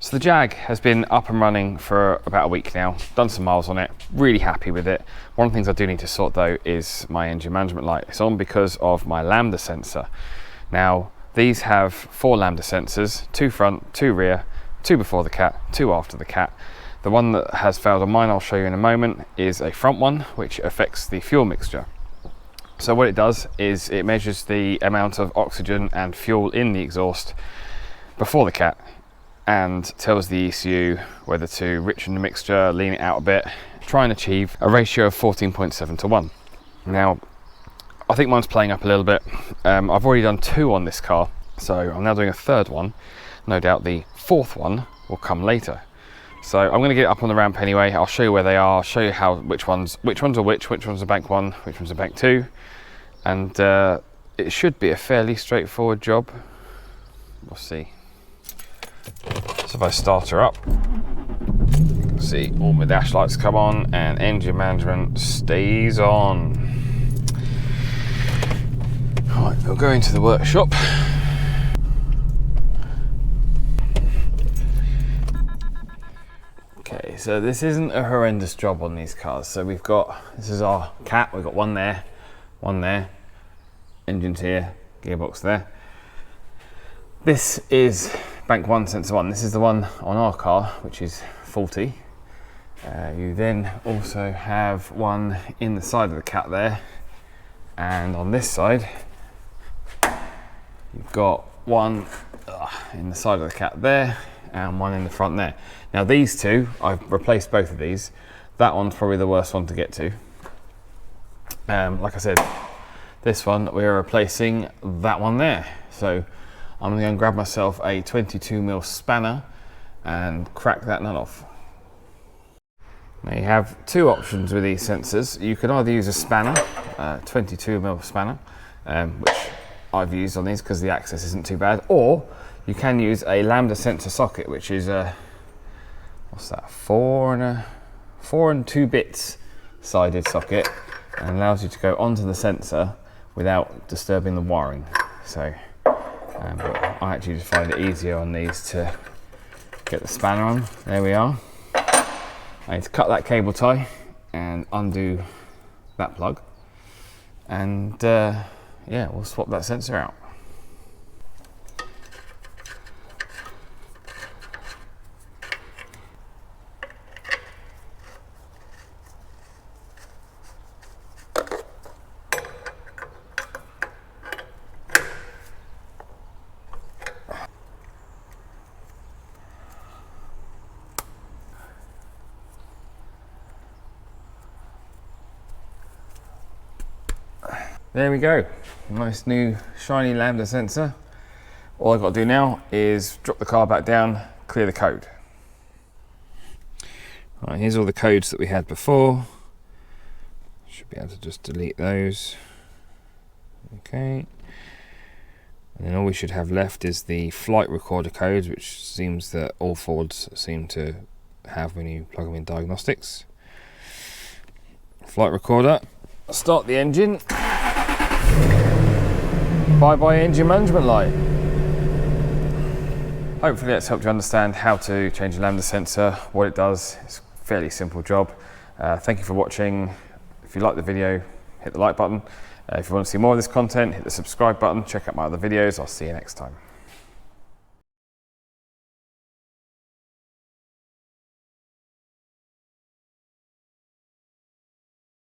So the Jag has been up and running for about a week now, done some miles on it, really happy with it. One of the things I do need to sort though is my engine management light. It's on because of my Lambda sensor. Now these have 4 Lambda sensors, 2 front, 2 rear, 2 before the cat, 2 after the cat. The one that has failed on mine, I'll show you in a moment, is a front one which affects the fuel mixture. So what it does is it measures the amount of oxygen and fuel in the exhaust before the cat, and tells the ECU whether to richen the mixture, lean it out a bit, try and achieve a ratio of 14.7 to 1. Now, I think mine's playing up a little bit. I've already done 2 on this car, so I'm now doing a 3rd one. No doubt the 4th one will come later. So I'm going to get it up on the ramp anyway. I'll show you where they are, I'll show you which ones are which one's a bank 1, which one's a bank 2, and it should be a fairly straightforward job. We'll see. So if I start her up, you can see all my dash lights come on and engine management stays on. Right, we'll go into the workshop. Okay, so this isn't a horrendous job on these cars. So this is our cat, we've got one there, engine's here, gearbox there. This is bank 1, sensor 1. This is the one on our car, which is faulty. You then also have one in the side of the cat there, and on this side you've got one in the side of the cat there and one in the front there. Now these two, I've replaced both of these. That one's probably the worst one to get to. Like I said, this one we're replacing that one there. So I'm going to grab myself a 22mm spanner and crack that nut off. Now you have 2 options with these sensors. You can either use a spanner, 22mm spanner, which I've used on these because the access isn't too bad, or you can use a Lambda sensor socket, which is a, what's that, 4 and 2 bits sided socket, and allows you to go onto the sensor without disturbing the wiring. So but I actually just find it easier on these to get the spanner on. There we are. I need to cut that cable tie and undo that plug, and yeah, we'll swap that sensor out. There we go, nice new shiny Lambda sensor. All I've got to do now is drop the car back down, clear the code. Right, here's all the codes that we had before. Should be able to just delete those. Okay. And then all we should have left is the flight recorder codes, which seems that all Fords seem to have when you plug them in diagnostics. Flight recorder, start the engine. Bye-bye engine management light. Hopefully that's helped you understand how to change a Lambda sensor, what it does. It's a fairly simple job. Thank you for watching. If you like the video, hit the like button. If you want to see more of this content, hit the subscribe button. Check out my other videos. I'll see you next time.